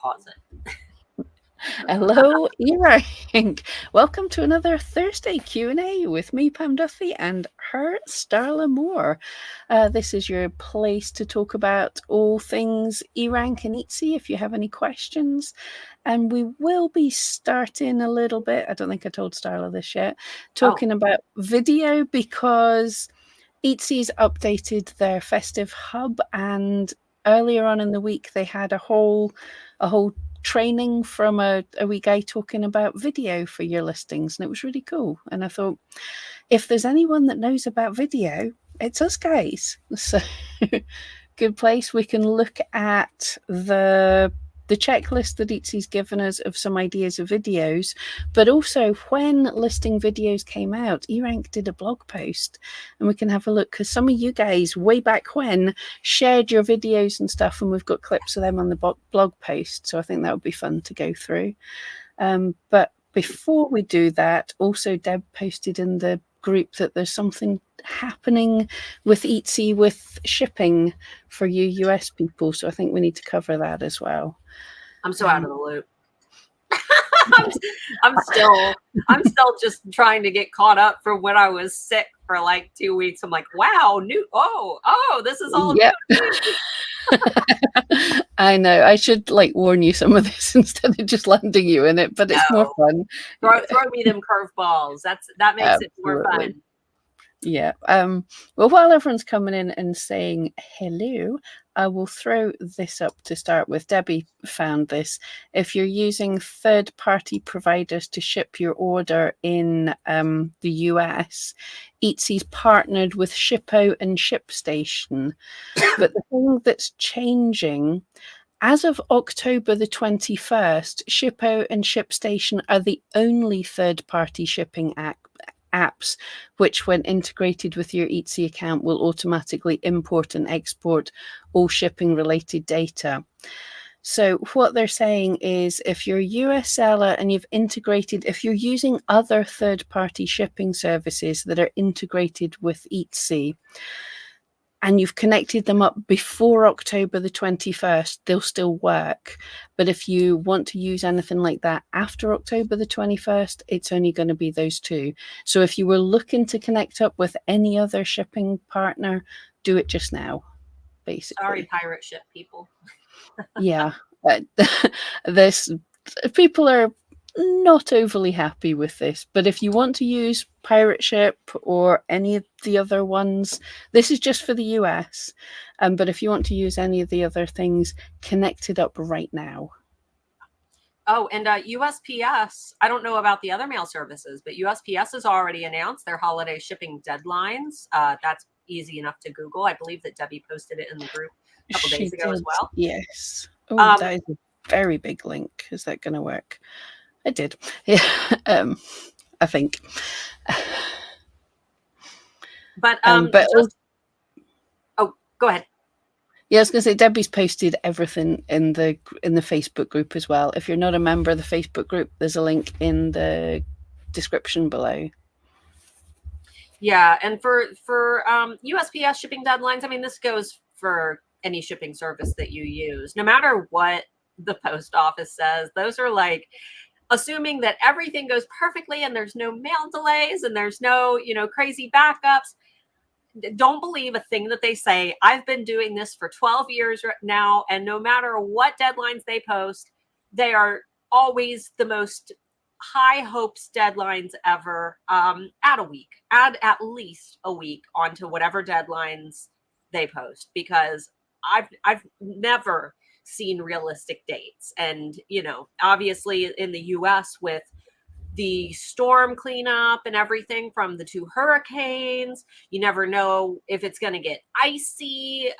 Pause it. Hello, eRank. Welcome to another Thursday Q&A with me, Pam Duffy, and her, Starla Moore. This is your place to talk about all things eRank and Etsy if you have any questions. And we will be starting a little bit, I don't think I told Starla this yet, talking about video because Etsy's updated their Festive hub, and earlier on in the week they had a whole training from a wee guy talking about video for your listings, and it was really cool. And I thought, if there's anyone that knows about video, it's us guys. So good place. We can look at the checklist that Etsy's given us of some ideas of videos, but also when listing videos came out, eRank did a blog post, and we can have a look because some of you guys way back when shared your videos and stuff, and we've got clips of them on the blog post. So I think that would be fun to go through. But before we do that, also Deb posted in the group that there's something happening with Etsy with shipping for you US people. So I think we need to cover that as well. I'm so out of the loop. I'm still just trying to get caught up from when I was sick for like 2 weeks. I'm like, wow, this is all yep. new. I know. I should warn you some of this instead of just landing you in it, but it's more fun. Throw me them curveballs. That makes it more fun. Yeah. Well, while everyone's coming in and saying hello, I will throw this up to start with. Debbie found this. If you're using third-party providers to ship your order in the US, Etsy's partnered with Shippo and ShipStation. But the thing that's changing, as of October the 21st, Shippo and ShipStation are the only third-party shipping apps which, when integrated with your Etsy account, will automatically import and export all shipping related data. So what they're saying is, if you're a US seller and you've integrated, if you're using other third-party shipping services that are integrated with Etsy, and you've connected them up before October the 21st, they'll still work. But if you want to use anything like that after October the 21st, it's only going to be those two. So if you were looking to connect up with any other shipping partner, do it just now, basically. Sorry, pirate ship people. Yeah. People are not overly happy with this, but if you want to use Pirate Ship or any of the other ones, this is just for the US. But if you want to use any of the other things, connect it up right now. Oh, and USPS, I don't know about the other mail services, but USPS has already announced their holiday shipping deadlines. That's easy enough to Google. I believe that Debbie posted it in the group a couple days ago as well. Yes. Oh, that is a very big link. Is that going to work? I did. Yeah. I think. But go ahead. Yeah, I was going to say, Debbie's posted everything in the Facebook group as well. If you're not a member of the Facebook group, there's a link in the description below. Yeah, and for USPS shipping deadlines, I mean, this goes for any shipping service that you use. No matter what the post office says, those are like assuming that everything goes perfectly and there's no mail delays and there's no, crazy backups. Don't believe a thing that they say. I've been doing this for 12 years now, and no matter what deadlines they post, they are always the most high hopes deadlines ever. Add at least a week onto whatever deadlines they post, because I've never seen realistic dates. And obviously in the US, with the storm cleanup and everything from the 2 hurricanes, you never know if it's going to get icy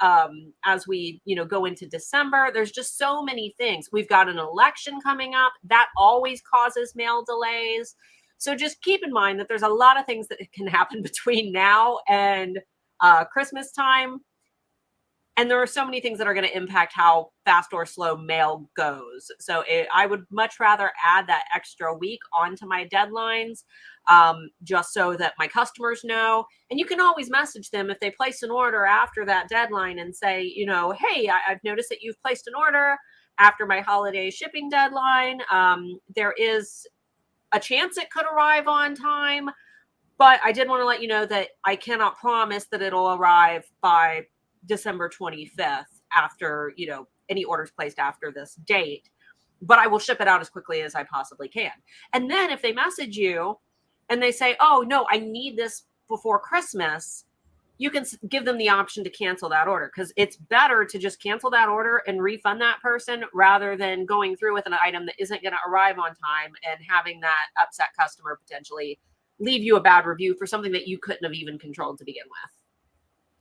as we go into December. There's just so many things. We've got an election coming up that always causes mail delays. So just keep in mind that there's a lot of things that can happen between now and Christmas time. And there are so many things that are going to impact how fast or slow mail goes. So I would much rather add that extra week onto my deadlines, just so that my customers know. And you can always message them if they place an order after that deadline and say, hey, I've noticed that you've placed an order after my holiday shipping deadline. There is a chance it could arrive on time, but I did want to let you know that I cannot promise that it'll arrive by December 25th after, any orders placed after this date, but I will ship it out as quickly as I possibly can. And then if they message you and they say, oh no, I need this before Christmas, you can give them the option to cancel that order, because it's better to just cancel that order and refund that person rather than going through with an item that isn't going to arrive on time and having that upset customer potentially leave you a bad review for something that you couldn't have even controlled to begin with.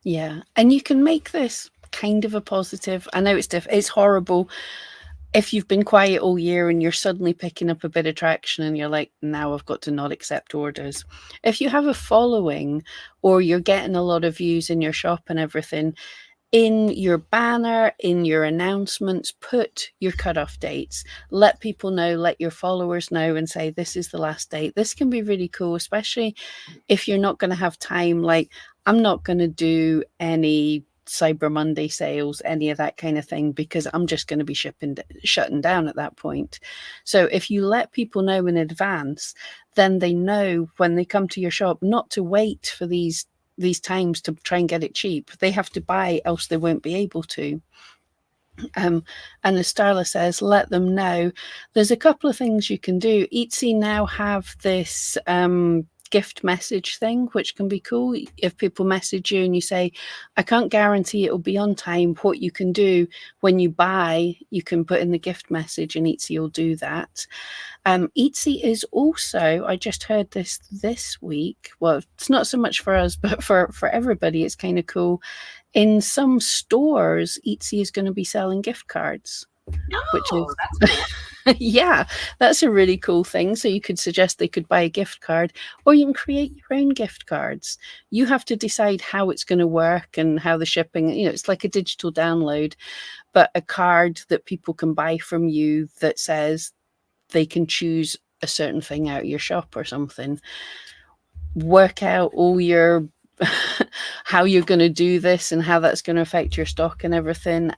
Yeah. And you can make this kind of a positive. I know it's horrible if you've been quiet all year and you're suddenly picking up a bit of traction and you're like, now I've got to not accept orders. If you have a following or you're getting a lot of views in your shop and everything, in your banner, in your announcements, put your cutoff dates. Let people know, let your followers know and say, this is the last date. This can be really cool, especially if you're not going to have time. Like, I'm not going to do any Cyber Monday sales, any of that kind of thing, because I'm just going to be shutting down at that point. So if you let people know in advance, then they know when they come to your shop not to wait for these times to try and get it cheap. They have to buy, else they won't be able to. And as Starla says, let them know. There's a couple of things you can do. Etsy now have this gift message thing, which can be cool. If people message you and you say, I can't guarantee it'll be on time, what you can do when you buy, you can put in the gift message and Etsy will do that. Etsy is also, I just heard this week, well, it's not so much for us, but for everybody, it's kind of cool. In some stores, Etsy is going to be selling gift cards. No, which is that's cool. Yeah, that's a really cool thing. So you could suggest they could buy a gift card, or you can create your own gift cards. You have to decide how it's going to work and how the shipping, it's like a digital download, but a card that people can buy from you that says they can choose a certain thing out of your shop or something. Work out all your how you're going to do this and how that's going to affect your stock and everything.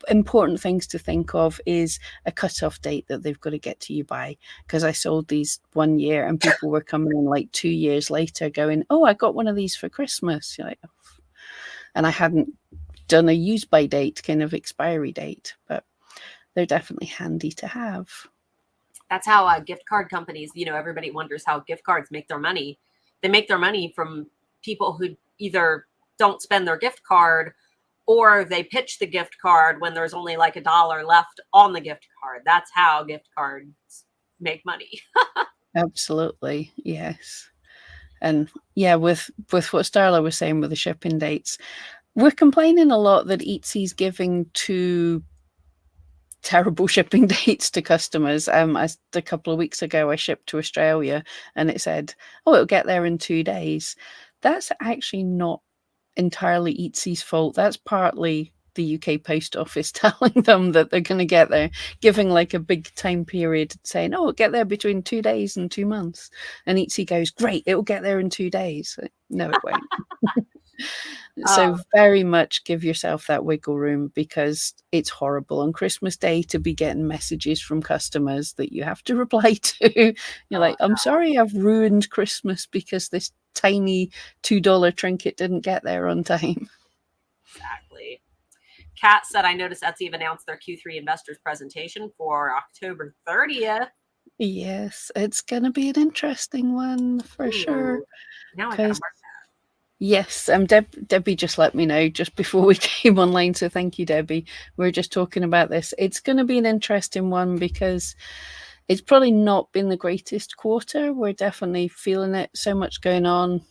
Important things to think of is a cutoff date that they've got to get to you by, because I sold these 1 year and people were coming in like 2 years later going, oh, I got one of these for Christmas. You're like, oh. And I hadn't done a use by date kind of expiry date, but they're definitely handy to have. That's how gift card companies, everybody wonders how gift cards make their money. They make their money from people who either don't spend their gift card or they pitch the gift card when there's only like $1 left on the gift card. That's how gift cards make money. Absolutely. Yes. And yeah, with what Starla was saying with the shipping dates, we're complaining a lot that Etsy's giving too terrible shipping dates to customers. A couple of weeks ago, I shipped to Australia and it said, oh, it'll get there in 2 days. That's actually not entirely Etsy's fault. That's partly the UK Post Office telling them that they're going to get there, giving like a big time period, saying, oh, it'll get there between 2 days and 2 months. And Etsy goes, great, it'll get there in 2 days. No, it won't. So very much give yourself that wiggle room, because it's horrible on Christmas Day to be getting messages from customers that you have to reply to. You're like, I'm sorry, I've ruined Christmas because this tiny $2 trinket didn't get there on time. Exactly. Kat said, I noticed Etsy have announced their Q3 investors presentation for October 30th. Yes, it's going to be an interesting one for sure. Now I gotta mark that. Yes, Debbie just let me know just before we came online, so thank you, Debbie. We're just talking about this. It's going to be an interesting one because it's probably not been the greatest quarter. We're definitely feeling it. So much going on,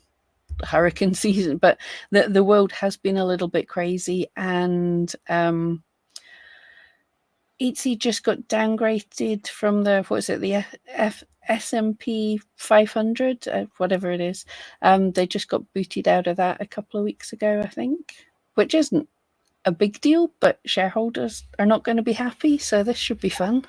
hurricane season, but the world has been a little bit crazy, and Etsy just got downgraded from the S&P 500, whatever it is. They just got booted out of that a couple of weeks ago, I think, which isn't a big deal, but shareholders are not going to be happy, so this should be fun.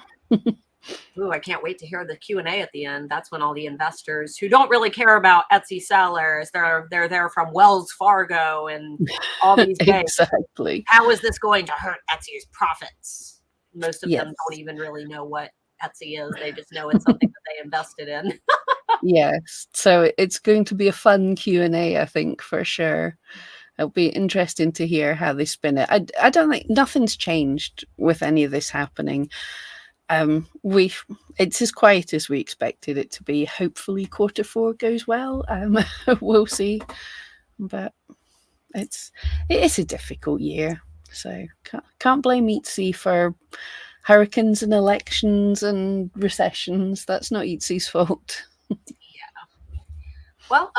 Ooh, I can't wait to hear the Q&A at the end. That's when all the investors who don't really care about Etsy sellers, they're there from Wells Fargo and all these guys. Exactly. How is this going to hurt Etsy's profits? Most of them Yes. don't even really know what Etsy is. They just know it's something that they invested in. Yes. So it's going to be a fun Q&A, I think, for sure. It'll be interesting to hear how they spin it. I don't think nothing's changed with any of this happening. It's as quiet as we expected it to be. Hopefully Q4 goes well. We'll see. But it's a difficult year. So can't blame Etsy for hurricanes and elections and recessions. That's not Etsy's fault. Yeah. Well,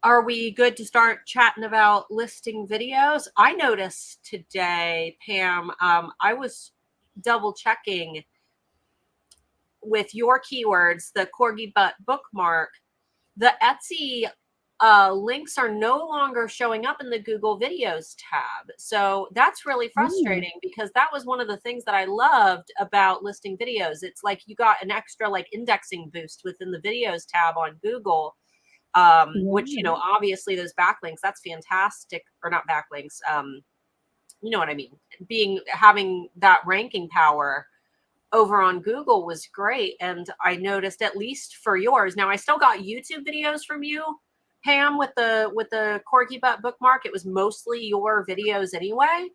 are we good to start chatting about listing videos? I noticed today, Pam, I was double checking with your keywords, the corgi butt bookmark, the Etsy links are no longer showing up in the Google Videos tab. So that's really frustrating because that was one of the things that I loved about listing videos. It's like you got an extra like indexing boost within the videos tab on Google, which, you know, obviously those backlinks, that's fantastic, or not backlinks. You know what I mean? Having that ranking power over on Google was great. And I noticed, at least for yours, now I still got YouTube videos from you, Pam, with the corgi butt bookmark. It was mostly your videos anyway,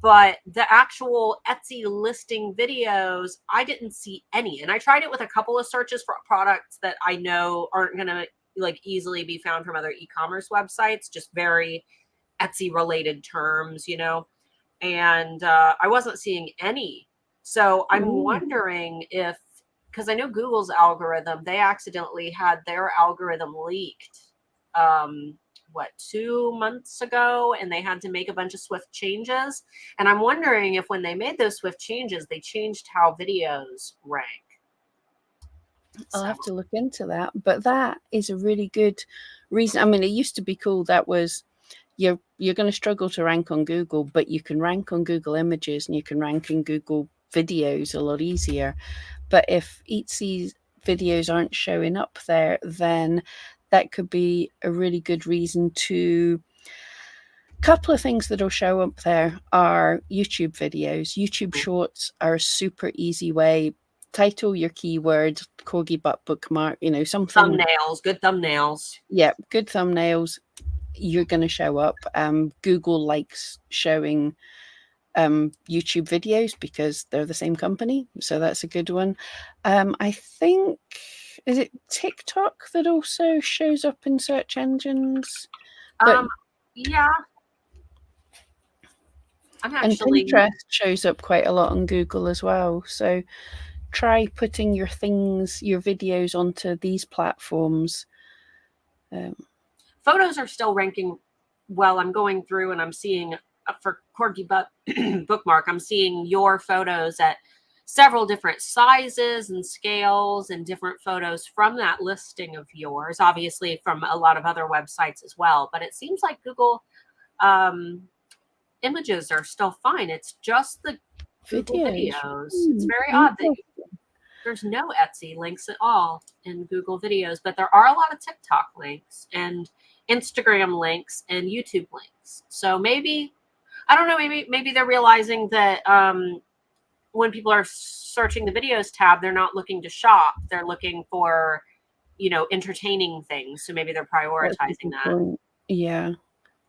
but the actual Etsy listing videos, I didn't see any. And I tried it with a couple of searches for products that I know aren't gonna like easily be found from other e-commerce websites, just very Etsy related terms, you know, and I wasn't seeing any. So I'm wondering if, because I know Google's algorithm, they accidentally had their algorithm leaked, what, 2 months ago, and they had to make a bunch of swift changes. And I'm wondering if when they made those swift changes, they changed how videos rank. I'll have to look into that, but that is a really good reason. I mean, it used to be cool. That was you're going to struggle to rank on Google, but you can rank on Google Images and you can rank in Google Videos a lot easier. But if Etsy's videos aren't showing up there, then that could be a really good reason to. Couple of things that'll show up there are YouTube videos. YouTube Shorts are a super easy way. Title your keyword, corgi butt bookmark, you know, something. Thumbnails, good thumbnails. Yeah, good thumbnails. You're going to show up. Google likes showing YouTube videos because they're the same company. So that's a good one. I think, is it TikTok that also shows up in search engines? But yeah. And Pinterest shows up quite a lot on Google as well. So try putting your videos onto these platforms. Photos are still ranking well. I'm going through and I'm seeing for corgi butt bookmark, I'm seeing your photos at several different sizes and scales and different photos from that listing of yours, obviously from a lot of other websites as well. But it seems like Google images are still fine. It's just the Google videos. It's very odd that there's no Etsy links at all in Google videos, but there are a lot of TikTok links and Instagram links and YouTube links. So maybe, I don't know, maybe they're realizing that when people are searching the videos tab, they're not looking to shop. They're looking for, you know, entertaining things. So maybe they're prioritizing that. Yeah.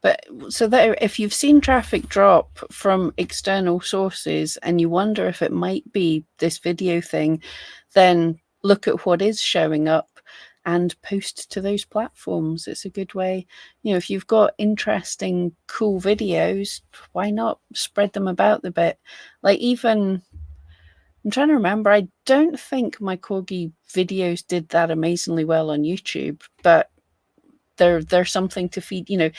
But so that if you've seen traffic drop from external sources and you wonder if it might be this video thing, then look at what is showing up and post to those platforms. It's a good way. You know, if you've got interesting, cool videos, why not spread them about a bit? Like even, I'm trying to remember, I don't think my corgi videos did that amazingly well on YouTube, but they're something to feed. You know,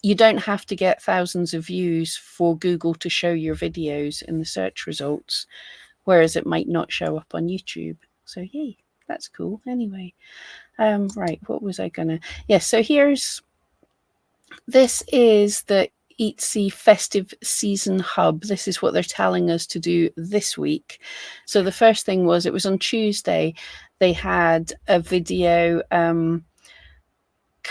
you don't have to get thousands of views for Google to show your videos in the search results, whereas it might not show up on YouTube. So yay, that's cool. Anyway, right, what was I gonna? Yes, so this is the Etsy Festive Season Hub. This is what they're telling us to do this week. So the first thing was, it was on Tuesday, they had a video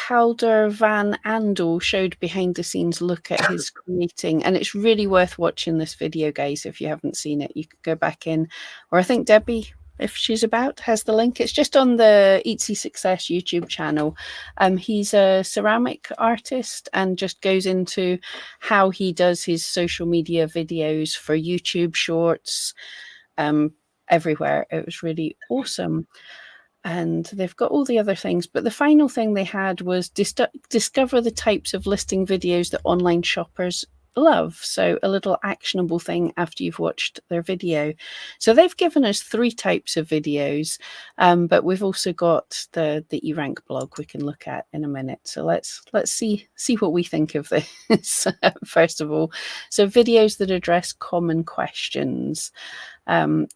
Halder van Andel showed behind the scenes look at his creating, and it's really worth watching this video, guys. If you haven't seen it, you could go back in, or I think Debbie, if she's about, has the link. It's just on the Etsy Success YouTube channel. He's a ceramic artist and just goes into how he does his social media videos for YouTube Shorts, everywhere. It was really awesome. And they've got all the other things, but the final thing they had was discover the types of listing videos that online shoppers love. So a little actionable thing after you've watched their video. So they've given us 3 types of videos, but we've also got the eRank blog we can look at in a minute. So let's see what we think of this first of all. So videos that address common questions.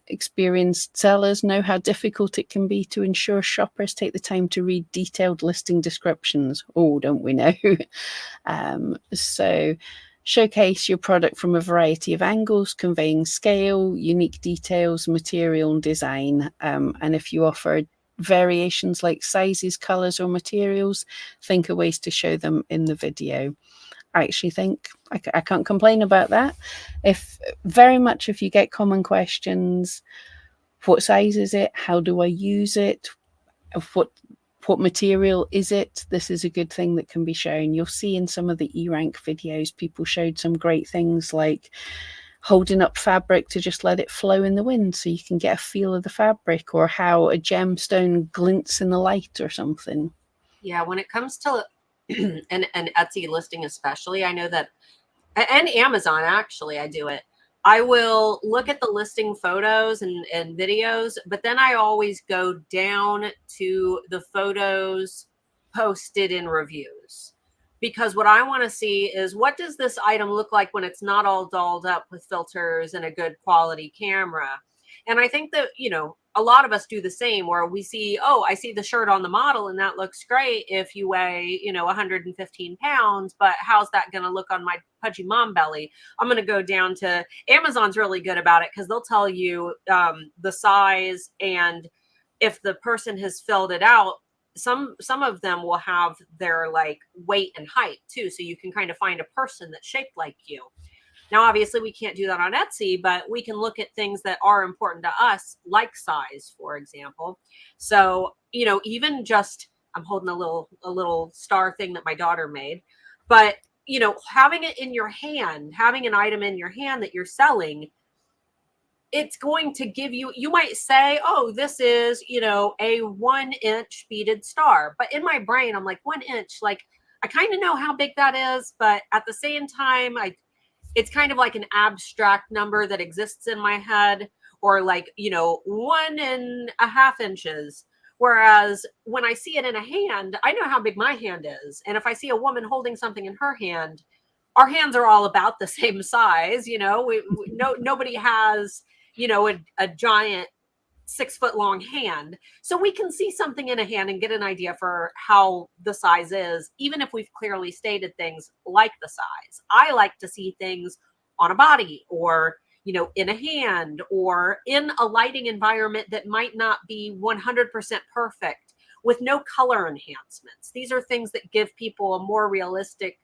Experienced sellers know how difficult it can be to ensure shoppers take the time to read detailed listing descriptions. Oh, don't we know? So showcase your product from a variety of angles, conveying scale, unique details, material, and design. And if you offer variations like sizes, colors, or materials, think of ways to show them in the video. I actually think I can't complain about that. If you get common questions, what size is it? How do I use it? What material is it? This is a good thing that can be shown. You'll see in some of the eRank videos, people showed some great things like holding up fabric to just let it flow in the wind so you can get a feel of the fabric, or how a gemstone glints in the light or something. Yeah, when it comes to an Etsy listing especially, I know that, and Amazon actually, I do it. I will look at the listing photos and videos, but then I always go down to the photos posted in reviews, because what I want to see is, what does this item look like when it's not all dolled up with filters and a good quality camera? And I think that, a lot of us do the same, where we see, oh, I see the shirt on the model and that looks great if you weigh, 115 pounds, but how's that going to look on my pudgy mom belly? I'm going to go down to Amazon's really good about it, because they'll tell you the size, and if the person has filled it out, some of them will have their like weight and height too, so you can kind of find a person that's shaped like you. Now, obviously, we can't do that on Etsy, but we can look at things that are important to us, like size, for example. So, even just, I'm holding a little star thing that my daughter made, but, having it in your hand, having an item in your hand that you're selling, it's going to give you, you might say, oh, this is, a 1-inch beaded star. But in my brain, I'm like, 1 inch, like, I kind of know how big that is, but at the same time, it's kind of like an abstract number that exists in my head, or like, 1.5 inches. Whereas when I see it in a hand, I know how big my hand is. And if I see a woman holding something in her hand, our hands are all about the same size. Nobody has, a giant 6-foot long hand. So we can see something in a hand and get an idea for how the size is, even if we've clearly stated things like the size. I like to see things on a body, or, in a hand, or in a lighting environment that might not be 100% perfect, with no color enhancements. These are things that give people a more realistic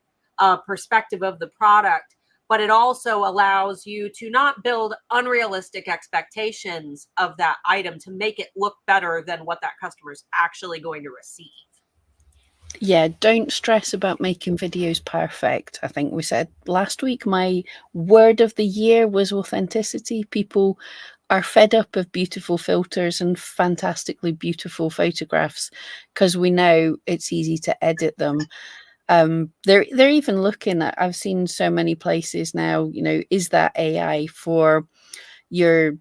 perspective of the product, but it also allows you to not build unrealistic expectations of that item to make it look better than what that customer is actually going to receive. Yeah, don't stress about making videos perfect. I think we said last week, my word of the year was authenticity. People are fed up of beautiful filters and fantastically beautiful photographs, because we know it's easy to edit them. They're even looking at, I've seen so many places now, is that AI for your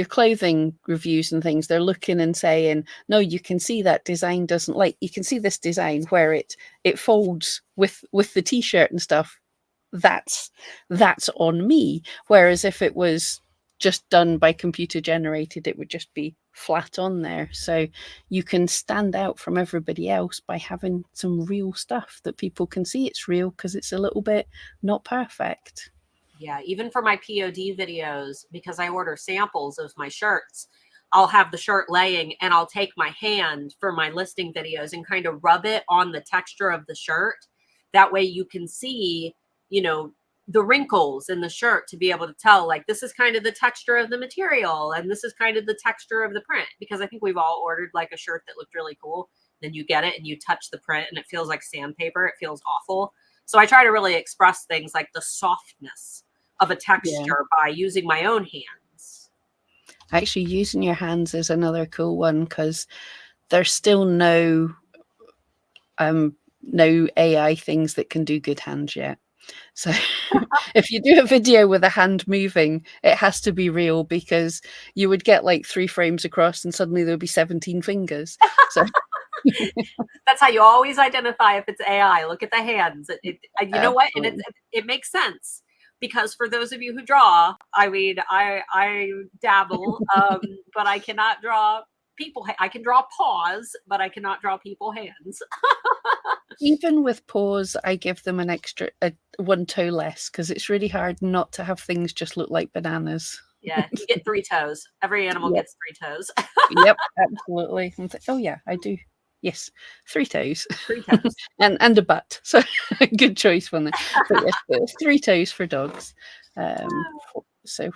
clothing reviews and things? They're looking and saying, no, you can see that design doesn't, like, you can see this design where it folds with the t-shirt and stuff. That's on me. Whereas if it was just done by computer generated, it would just be flat on there. So you can stand out from everybody else by having some real stuff that people can see it's real, because it's a little bit not perfect. Yeah, even for my POD videos, because I order samples of my shirts, I'll have the shirt laying and I'll take my hand for my listing videos and kind of rub it on the texture of the shirt. That way you can see, you know, the wrinkles in the shirt to be able to tell, like, this is kind of the texture of the material and this is kind of the texture of the print. Because I think we've all ordered like a shirt that looked really cool. Then you get it and you touch the print and it feels like sandpaper. It feels awful. So I try to really express things like the softness of a texture by using my own hands. Actually, using your hands is another cool one, because there's still no AI things that can do good hands yet. So if you do a video with a hand moving, it has to be real, because you would get like 3 frames across and suddenly there'll be 17 fingers. So that's how you always identify if it's AI. Look at the hands. You know what? And it makes sense, because for those of you who draw, I mean, I dabble, but I cannot draw people. I can draw paws, but I cannot draw people hands. Even with paws, I give them an extra 1 toe less, because it's really hard not to have things just look like bananas. Yeah, you get 3 toes. Every animal gets 3 toes. Yep, absolutely. Oh yeah, I do. Yes, 3 toes. 3 toes. and a butt. So good choice one there. But yes, 3 toes for dogs. So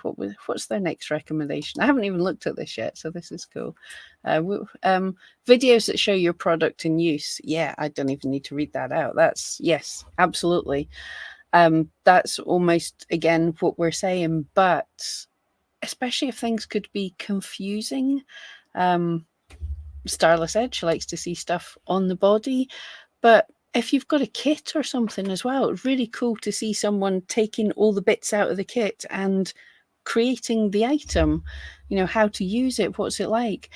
what's their next recommendation? I haven't even looked at this yet, so this is cool. Videos that show your product in use. Yeah, I don't even need to read that out. That's, yes, absolutely. That's almost, again, what we're saying, but especially if things could be confusing. Starla said she likes to see stuff on the body, but if you've got a kit or something as well, it's really cool to see someone taking all the bits out of the kit and creating the item, you know, how to use it, what's it like.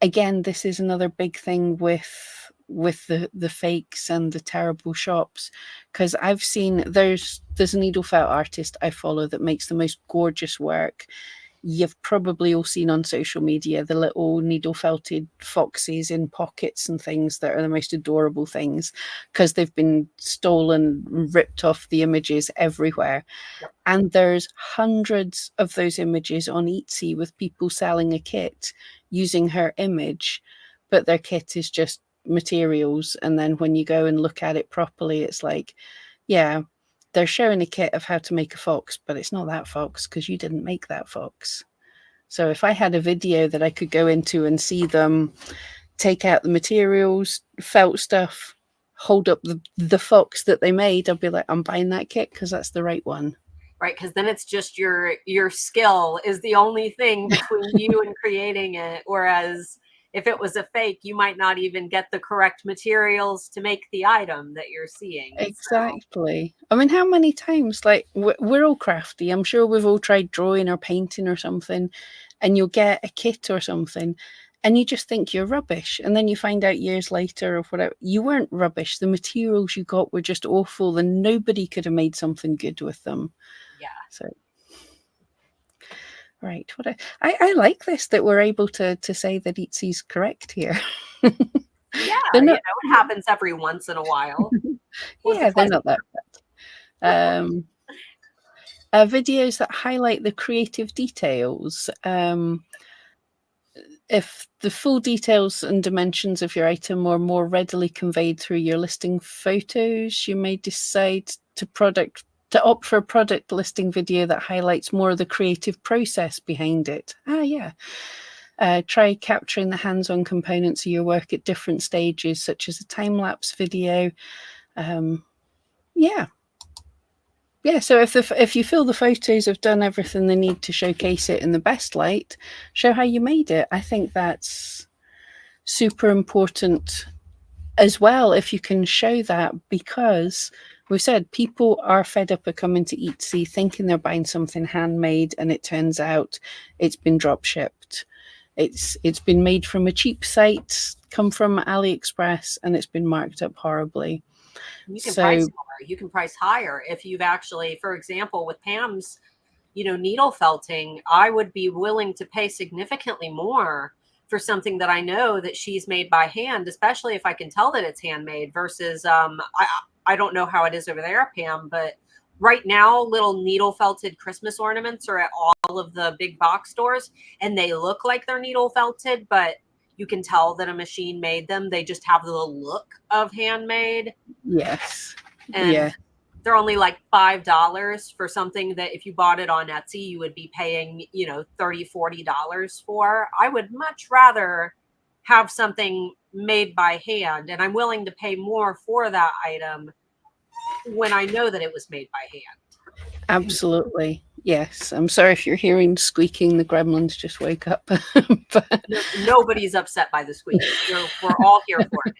Again, this is another big thing with the fakes and the terrible shops, because I've seen there's a needle felt artist I follow that makes the most gorgeous work. You've probably all seen on social media the little needle felted foxes in pockets and things that are the most adorable things, because they've been stolen, ripped off the images everywhere. Yep. And there's hundreds of those images on Etsy with people selling a kit using her image, but their kit is just materials. And then when you go and look at it properly, it's like, yeah, they're showing a kit of how to make a fox, but it's not that fox, because you didn't make that fox. So if I had a video that I could go into and see them take out the materials, felt stuff, hold up the fox that they made, I'd be like, I'm buying that kit, because that's the right one. Right, because then it's just your skill is the only thing between you and creating it. Whereas if it was a fake, you might not even get the correct materials to make the item that you're seeing. Exactly. So. I mean, how many times, like, we're all crafty. I'm sure we've all tried drawing or painting or something, and you'll get a kit or something, and you just think you're rubbish. And then you find out years later or whatever, you weren't rubbish. The materials you got were just awful, and nobody could have made something good with them. Yeah. So. Right. I like this, that we're able to say that Etsy's correct here. Yeah, it happens every once in a while. Yeah, they're not that bad. Videos that highlight the creative details. If the full details and dimensions of your item are more readily conveyed through your listing photos, you may decide to opt for a product listing video that highlights more of the creative process behind it. Yeah. Try capturing the hands-on components of your work at different stages, such as a time-lapse video. Yeah. So if you feel the photos have done everything they need to showcase it in the best light, show how you made it. I think that's super important as well, if you can show that, because we've said people are fed up of coming to Etsy thinking they're buying something handmade, and it turns out it's been drop shipped. It's been made from a cheap site, come from AliExpress, and it's been marked up horribly. You can price more. You can price higher if you've actually, for example, with Pam's, needle felting, I would be willing to pay significantly more for something that I know that she's made by hand, especially if I can tell that it's handmade, versus I don't know how it is over there, Pam, but right now little needle felted Christmas ornaments are at all all of the big box stores, and they look like they're needle felted, but you can tell that a machine made them. They just have the look of handmade. Yes. And yeah. they're only like $5 for something that if you bought it on Etsy, you would be paying, you know, $30, $40 for. I would much rather have something made by hand, and I'm willing to pay more for that item when I know that it was made by hand. Absolutely. Yes. I'm sorry if you're hearing squeaking. The gremlins just wake up. But Nobody's upset by the squeak. We're all here for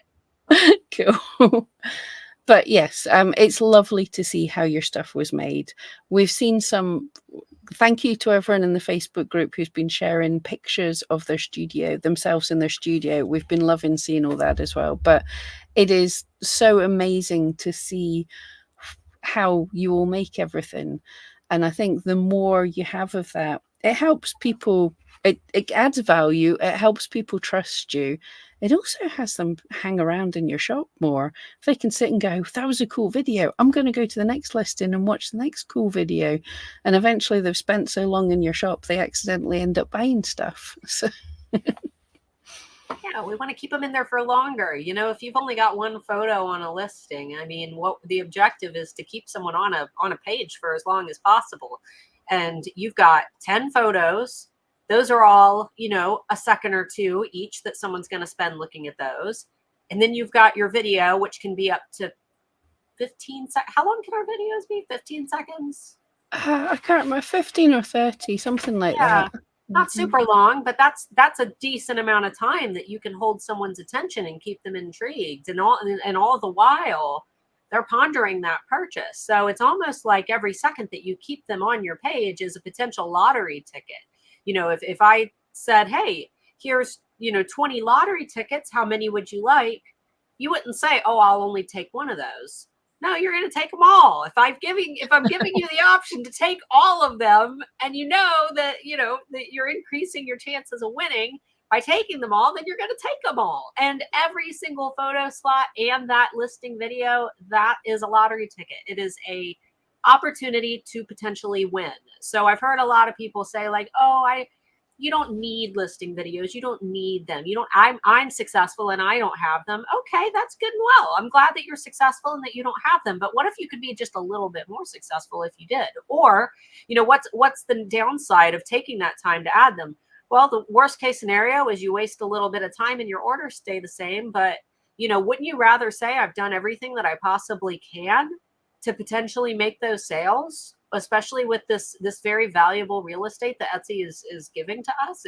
it. cool. But yes, it's lovely to see how your stuff was made. We've seen some. Thank you to everyone in the Facebook group who's been sharing pictures of their studio, themselves in their studio. We've been loving seeing all that as well. But it is so amazing to see how you all make everything. And I think the more you have of that, it helps people, it adds value, it helps people trust you. It also has them hang around in your shop more. If they can sit and go, that was a cool video, I'm going to go to the next listing and watch the next cool video. And eventually they've spent so long in your shop, they accidentally end up buying stuff. So yeah, we want to keep them in there for longer. You know, if you've only got one photo on a listing, I mean, what the objective is to keep someone on a page for as long as possible. And you've got 10 photos. Those are all, you know, a second or two each that someone's going to spend looking at those. And then you've got your video, which can be up to 15 seconds. How long can our videos be? 15 seconds? I can't remember, 15 or 30, something like that. Not super long, but that's a decent amount of time that you can hold someone's attention and keep them intrigued, and all the while they're pondering that purchase. So it's almost like every second that you keep them on your page is a potential lottery ticket. You know, if I said, hey, here's, you know, 20 lottery tickets, how many would you like? You wouldn't say, oh, I'll only take one of those. No, you're going to take them all. If I'm giving you the option to take all of them, and you know that you're increasing your chances of winning by taking them all, then you're going to take them all. And every single photo slot and that listing video, that is a lottery ticket. It is a opportunity to potentially win. So I've heard a lot of people say like, oh, you don't need listing videos. You don't need them. I'm successful and I don't have them. Okay, that's good and well. I'm glad that you're successful and that you don't have them. But what if you could be just a little bit more successful if you did? Or, you know, what's the downside of taking that time to add them? Well, the worst case scenario is you waste a little bit of time and your orders stay the same. But, you know, wouldn't you rather say I've done everything that I possibly can to potentially make those sales? Especially with this very valuable real estate that Etsy is giving to us.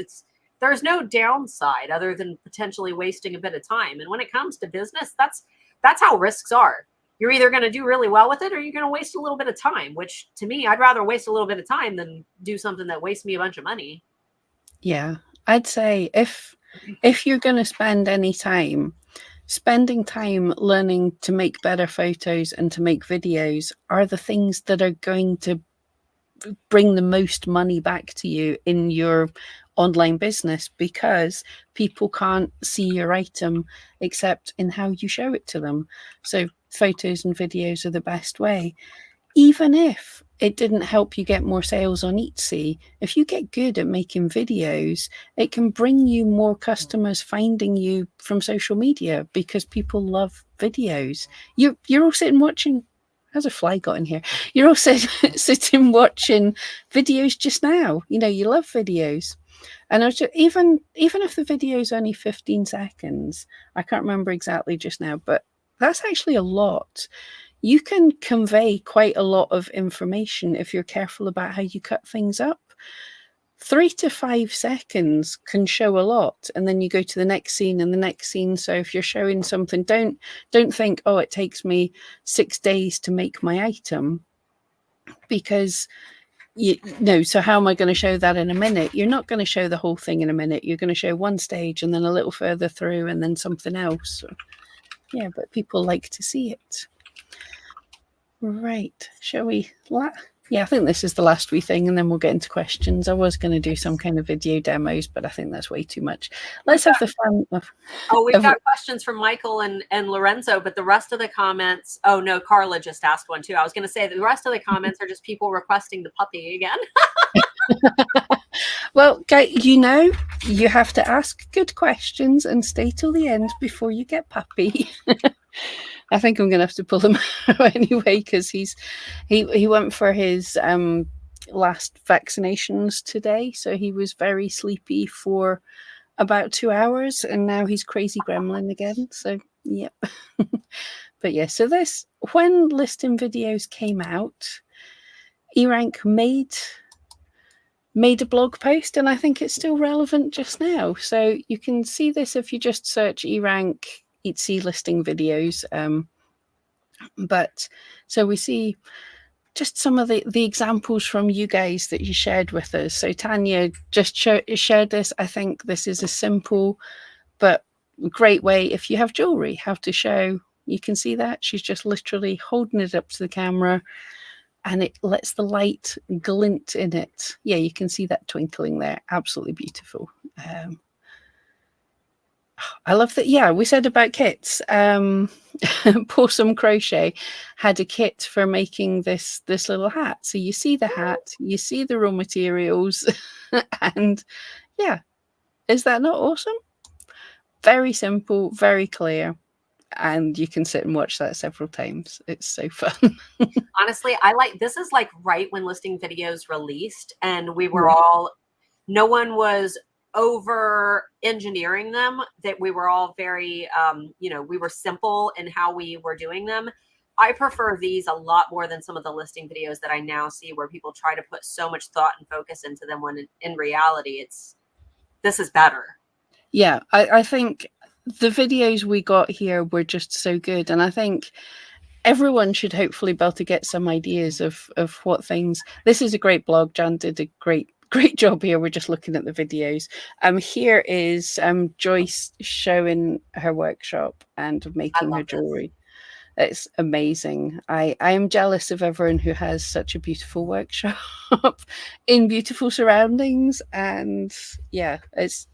There's no downside other than potentially wasting a bit of time. And when it comes to business, that's how risks are. You're either going to do really well with it or you're going to waste a little bit of time, which to me, I'd rather waste a little bit of time than do something that wastes me a bunch of money. Yeah, I'd say if you're going to spend any time, spending time learning to make better photos and to make videos are the things that are going to bring the most money back to you in your online business, because people can't see your item except in how you show it to them. So photos and videos are the best way. Even if it didn't help you get more sales on Etsy, if you get good at making videos, it can bring you more customers finding you from social media because people love videos. You're all sitting watching. How's a fly got in here? You're all sitting watching videos just now. You know, you love videos. And I was just, even if the video is only 15 seconds, I can't remember exactly just now, but that's actually a lot. You can convey quite a lot of information if you're careful about how you cut things up. 3 to 5 seconds can show a lot, and then you go to the next scene and the next scene. So if you're showing something, don't think, oh, it takes me 6 days to make my item, because so how am I going to show that in a minute? You're not going to show the whole thing in a minute. You're going to show one stage and then a little further through and then something else. So, yeah, but people like to see it. Right, shall we? Yeah, I think this is the last wee thing, and then we'll get into questions. I was going to do some kind of video demos, but I think that's way too much. Let's have the fun. We've got questions from Michael and Lorenzo, but the rest of the comments. Oh no, Carla just asked one too. I was going to say the rest of the comments are just people requesting the puppy again. Well, you you have to ask good questions and stay till the end before you get puppy. I think I'm going to have to pull him out anyway, because he went for his last vaccinations today, so he was very sleepy for about 2 hours, and now he's crazy gremlin again. So yeah. But yeah, so this, when listing videos came out, eRank made a blog post, and I think it's still relevant just now. So you can see this if you just search eRank Etsy listing videos. But so we see just some of the examples from you guys that you shared with us. So Tanya just shared this. I think this is a simple but great way, if you have jewelry, how to show. You can see that she's just literally holding it up to the camera, and it lets the light glint in it. Yeah, you can see that twinkling there. Absolutely beautiful. I love that. Yeah, we said about kits. Possum Crochet had a kit for making this little hat. So you see the hat, you see the raw materials, and yeah, is that not awesome? Very simple, very clear, and you can sit and watch that several times. It's so fun. Honestly, this is like right when listing videos released, and we were all, no one was over engineering them, that we were all very, we were simple in how we were doing them. I prefer these a lot more than some of the listing videos that I now see where people try to put so much thought and focus into them, when in reality, this is better. Yeah, I think the videos we got here were just so good. And I think everyone should hopefully be able to get some ideas of what things. This is a great blog. Jan did a great job here. We're just looking at the videos. Here is Joyce showing her workshop and making her jewelry. It's amazing. I am jealous of everyone who has such a beautiful workshop in beautiful surroundings. And yeah,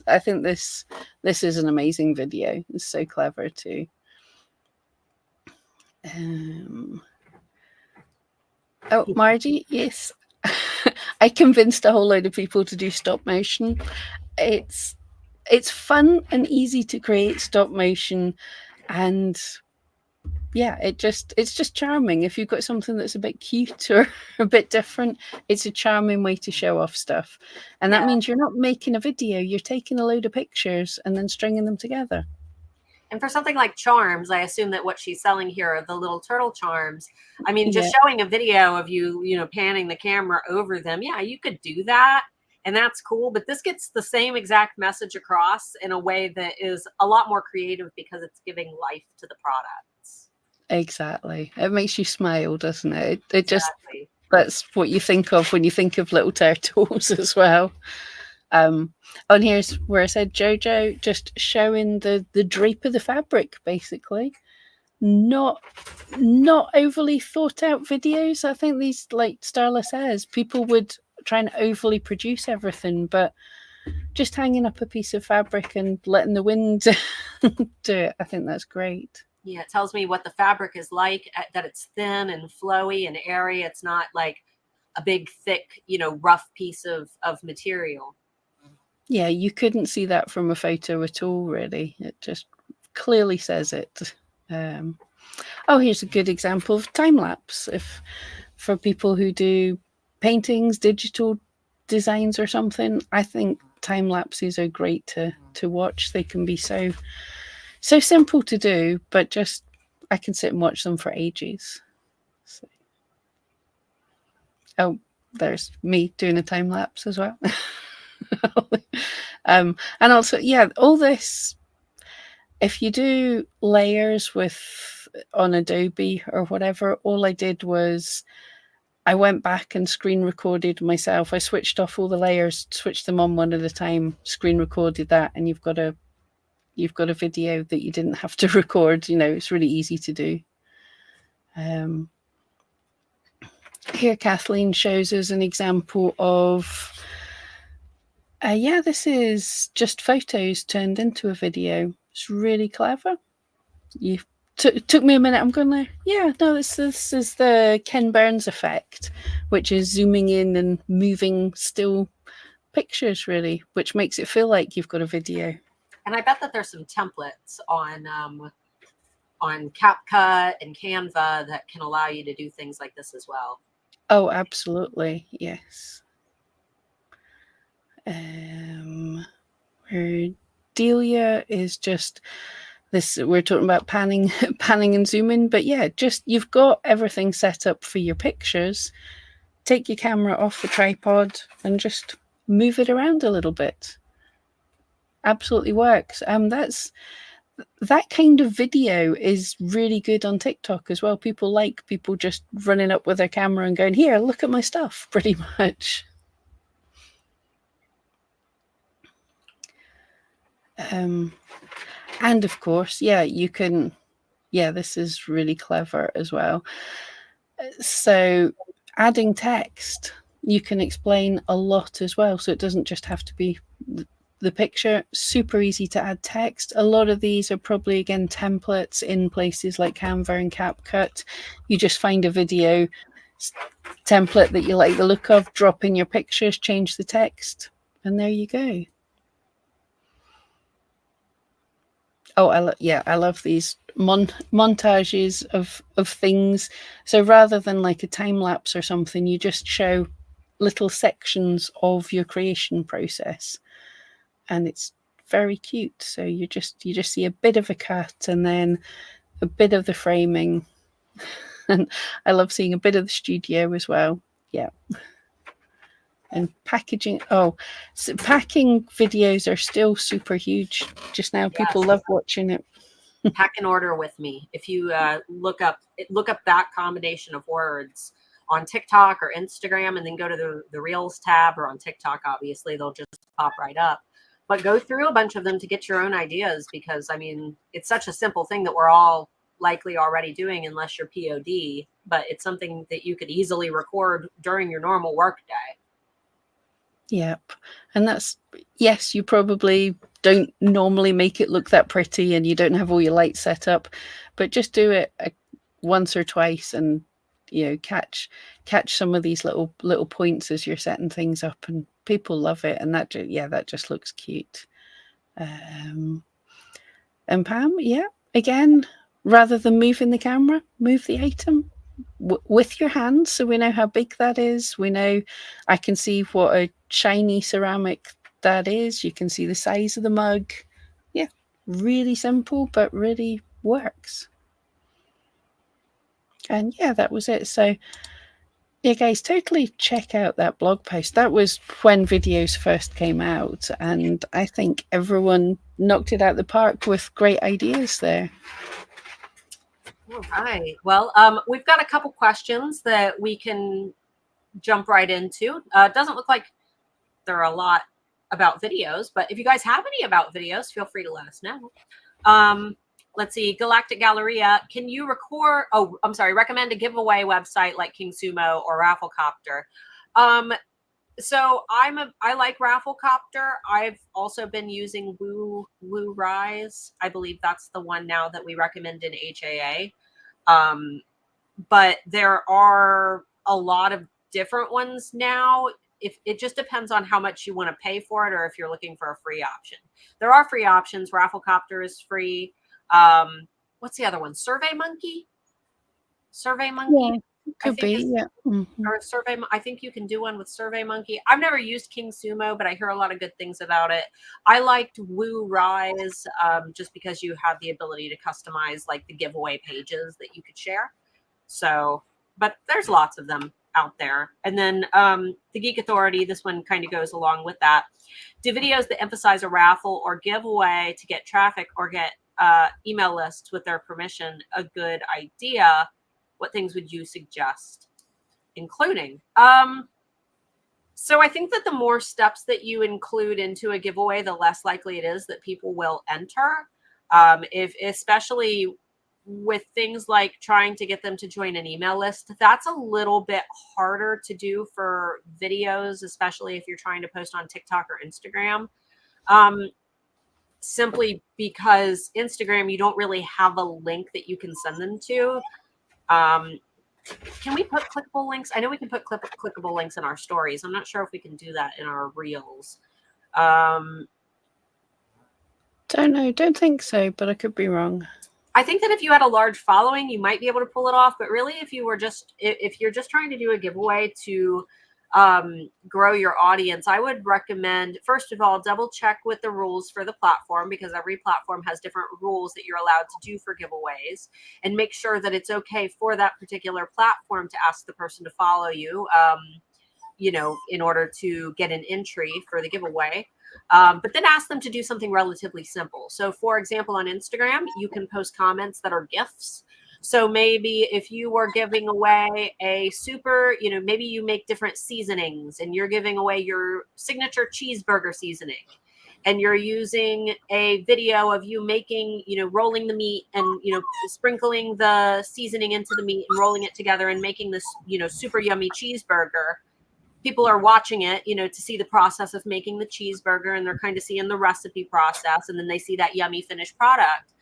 I think this is an amazing video. It's so clever too. Oh, Margie, yes. I convinced a whole load of people to do stop motion. It's fun and easy to create stop motion, and yeah, it's just charming. If you've got something that's a bit cute or a bit different, it's a charming way to show off stuff. And that means you're not making a video, you're taking a load of pictures and then stringing them together. And for something like charms, I assume that what she's selling here are the little turtle charms. I mean, just showing a video of you panning the camera over them. Yeah, you could do that, and that's cool. But this gets the same exact message across in a way that is a lot more creative, because it's giving life to the products. Exactly. It makes you smile, doesn't it? It just, that's what you think of when you think of little turtles as well. And here's where I said Jojo just showing the drape of the fabric, basically. Not overly thought out videos. I think these, like Starla says, people would try and overly produce everything, but just hanging up a piece of fabric and letting the wind do it, I think that's great. Yeah, it tells me what the fabric is like, that it's thin and flowy and airy. It's not like a big, thick, rough piece of material. Yeah, you couldn't see that from a photo at all, really. It just clearly says it. Oh, here's a good example of time lapse. If for people who do paintings, digital designs or something, I think time lapses are great to watch. They can be so simple to do, but just I can sit and watch them for ages. So. Oh, there's me doing a time lapse as well. And also, yeah, all this, if you do layers on Adobe or whatever, all I did was I went back and screen recorded myself. I switched off all the layers, switched them on one at a time, screen recorded that, and you've got a video that you didn't have to record. It's really easy to do. Here Kathleen shows us an example of this is just photos turned into a video. It's really clever. You took me a minute. I'm going there. Yeah, no, this is the Ken Burns effect, which is zooming in and moving still pictures, really, which makes it feel like you've got a video. And I bet that there's some templates on CapCut and Canva that can allow you to do things like this as well. Oh, absolutely, yes. Where Delia is just this. We're talking about panning, panning and zooming, but yeah, just you've got everything set up for your pictures. Take your camera off the tripod and just move it around a little bit. Absolutely works. That kind of video is really good on TikTok as well. People like people just running up with their camera and going, "Here, look at my stuff," pretty much. And of course, yeah, you can, yeah, this is really clever as well. So adding text, you can explain a lot as well. So it doesn't just have to be the picture. Super easy to add text. A lot of these are probably, again, templates in places like Canva and CapCut. You just find a video template that you like the look of, drop in your pictures, change the text, and there you go. Oh, I love these montages of things. So rather than like a time lapse or something, you just show little sections of your creation process, and it's very cute. So you just see a bit of a cut and then a bit of the framing, and I love seeing a bit of the studio as well. Yeah. And packaging. Oh, so packing videos are still super huge just now. People love watching it. Pack an order with me. If you look up that combination of words on TikTok or Instagram, and then go to the Reels tab, or on TikTok, obviously they'll just pop right up. But go through a bunch of them to get your own ideas, because I mean, it's such a simple thing that we're all likely already doing, unless you're POD. But it's something that you could easily record during your normal work day. Yep. And that's, yes, you probably don't normally make it look that pretty and you don't have all your lights set up, but just do it once or twice and, you know, catch some of these little points as you're setting things up, and people love it. And that just looks cute. And Pam, yeah, again, rather than moving the camera, move the item with your hands, so we know how big that is. We know, I can see what a shiny ceramic that is. You can see the size of the mug. Yeah, really simple, but really works. And yeah, that was it. So yeah, guys, totally check out that blog post. That was when videos first came out, and I think everyone knocked it out the park with great ideas there. All right. Well, we've got a couple questions that we can jump right into. It doesn't look like there are a lot about videos, but if you guys have any about videos, feel free to let us know. Let's see. Galactic Galleria, can you recommend a giveaway website like KingSumo or Rafflecopter? So I like Rafflecopter. I've also been using Woo Rise. I believe that's the one now that we recommend in HAA. But there are a lot of different ones now. If it just depends on how much you want to pay for it, or if you're looking for a free option. There are free options. Rafflecopter is free. What's the other one? SurveyMonkey. Yeah, could be. Yeah. Mm-hmm. Or I think you can do one with SurveyMonkey. I've never used KingSumo, but I hear a lot of good things about it. I liked Woo Rise just because you have the ability to customize like the giveaway pages that you could share. So, but there's lots of them out there. And then the Geek Authority, this one kind of goes along with that. Do videos that emphasize a raffle or giveaway to get traffic or get email lists with their permission a good idea? What things would you suggest including? So I think that the more steps that you include into a giveaway, the less likely it is that people will enter. Especially with things like trying to get them to join an email list, that's a little bit harder to do for videos, especially if you're trying to post on TikTok or Instagram. simply because Instagram, you don't really have a link that you can send them to. Can we put clickable links? I know we can put clickable links in our stories. I'm not sure if we can do that in our reels. Don't know. Don't think so, but I could be wrong. I think that if you had a large following, you might be able to pull it off. But really, if you're just trying to do a giveaway to grow your audience, I would recommend, first of all, double check with the rules for the platform, because every platform has different rules that you're allowed to do for giveaways, and make sure that it's okay for that particular platform to ask the person to follow you, in order to get an entry for the giveaway. But then ask them to do something relatively simple. So for example, on Instagram, you can post comments that are GIFs. So maybe if you were giving away a super, maybe you make different seasonings and you're giving away your signature cheeseburger seasoning, and you're using a video of you making, rolling the meat and, sprinkling the seasoning into the meat and rolling it together and making this, super yummy cheeseburger. People are watching it, to see the process of making the cheeseburger, and they're kind of seeing the recipe process, and then they see that yummy finished product.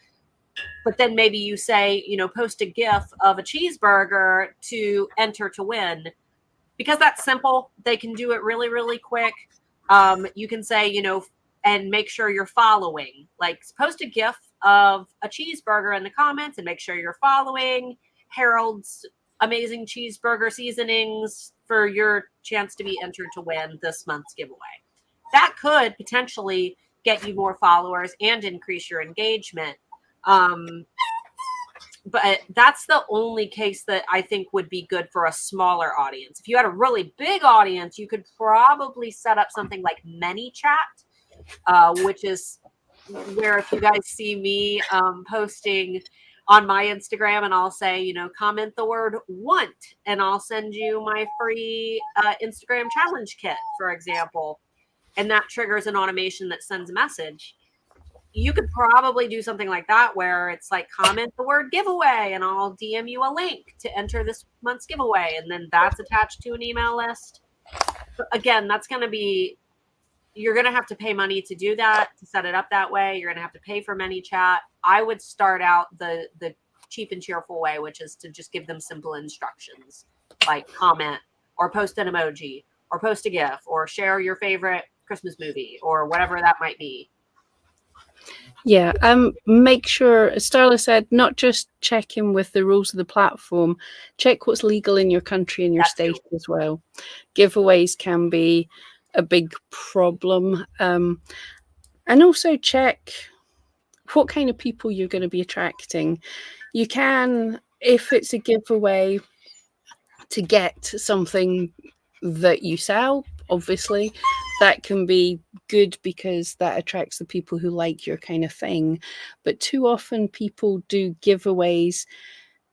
But then maybe you say, post a GIF of a cheeseburger to enter to win. Because that's simple, they can do it really, really quick. You can say, and make sure you're following. Like, post a GIF of a cheeseburger in the comments and make sure you're following Harold's amazing cheeseburger seasonings for your chance to be entered to win this month's giveaway. That could potentially get you more followers and increase your engagement. But that's the only case that I think would be good for a smaller audience. If you had a really big audience, you could probably set up something like ManyChat, which is where, if you guys see me posting on my Instagram, and I'll say, comment the word want, and I'll send you my free Instagram challenge kit, for example. And that triggers an automation that sends a message. You could probably do something like that, where it's like, comment the word giveaway and I'll DM you a link to enter this month's giveaway. And then that's attached to an email list. But again, that's going to be, you're going to have to pay money to do that, to set it up that way. You're going to have to pay for ManyChat. I would start out the cheap and cheerful way, which is to just give them simple instructions, like comment or post an emoji or post a GIF or share your favorite Christmas movie or whatever that might be. Yeah, make sure, as Starla said, not just check in with the rules of the platform, check what's legal in your country and your state as well. Giveaways can be a big problem. And also check what kind of people you're going to be attracting. You can, if it's a giveaway to get something that you sell, obviously, that can be good because that attracts the people who like your kind of thing. But too often people do giveaways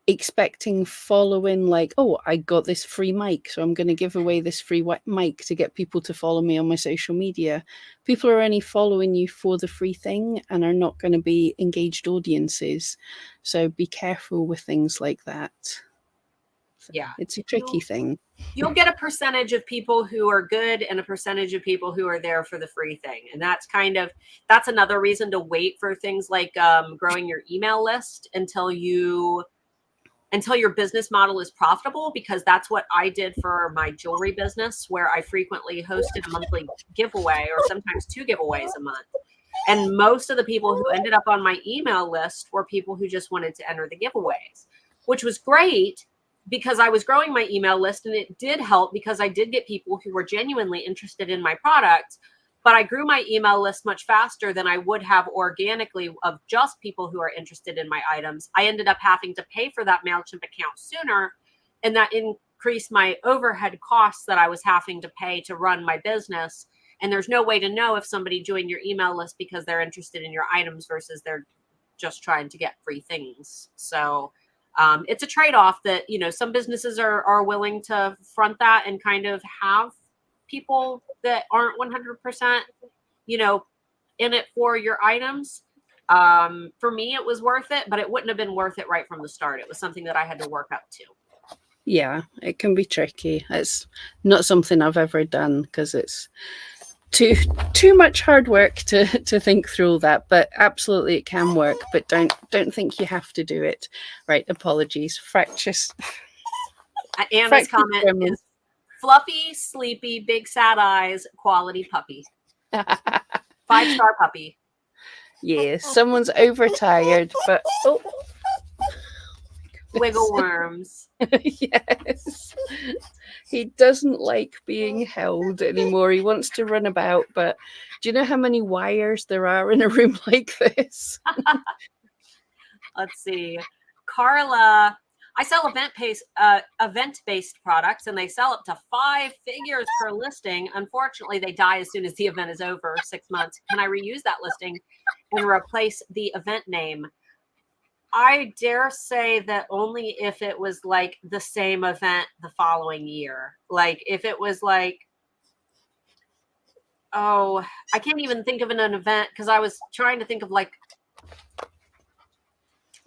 expecting following, like, oh, I got this free mic, so I'm going to give away this free mic to get people to follow me on my social media. People are only following you for the free thing and are not going to be engaged audiences. So be careful with things like that. So yeah, it's a tricky thing. You'll get a percentage of people who are good and a percentage of people who are there for the free thing. And that's another reason to wait for things like growing your email list until your business model is profitable, because that's what I did for my jewelry business, where I frequently hosted a monthly giveaway or sometimes 2 giveaways a month. And most of the people who ended up on my email list were people who just wanted to enter the giveaways, which was great because I was growing my email list, and it did help because I did get people who were genuinely interested in my product. But I grew my email list much faster than I would have organically of just people who are interested in my items. I ended up having to pay for that MailChimp account sooner, and that increased my overhead costs that I was having to pay to run my business. And there's no way to know if somebody joined your email list because they're interested in your items versus they're just trying to get free things. So it's a trade-off that, some businesses are willing to front that and kind of have people that aren't 100%, in it for your items. For me, it was worth it, but it wouldn't have been worth it right from the start. It was something that I had to work up to. Yeah, it can be tricky. It's not something I've ever done because it's too much hard work to think through all that, but absolutely it can work. But don't think you have to do it. Right, apologies. Fractious. Anna's comment is fluffy, sleepy, big sad eyes, quality puppy. 5-star puppy. Yeah, someone's overtired, but oh. Wiggle worms. Yes. He doesn't like being held anymore. He wants to run about, but do you know how many wires there are in a room like this? Let's see. Carla, I sell event-based products, and they sell up to 5 figures per listing. Unfortunately, they die as soon as the event is over, 6 months. Can I reuse that listing and replace the event name? I dare say that only if it was like the same event the following year. Like if it was like, oh, I can't even think of an event because I was trying to think of like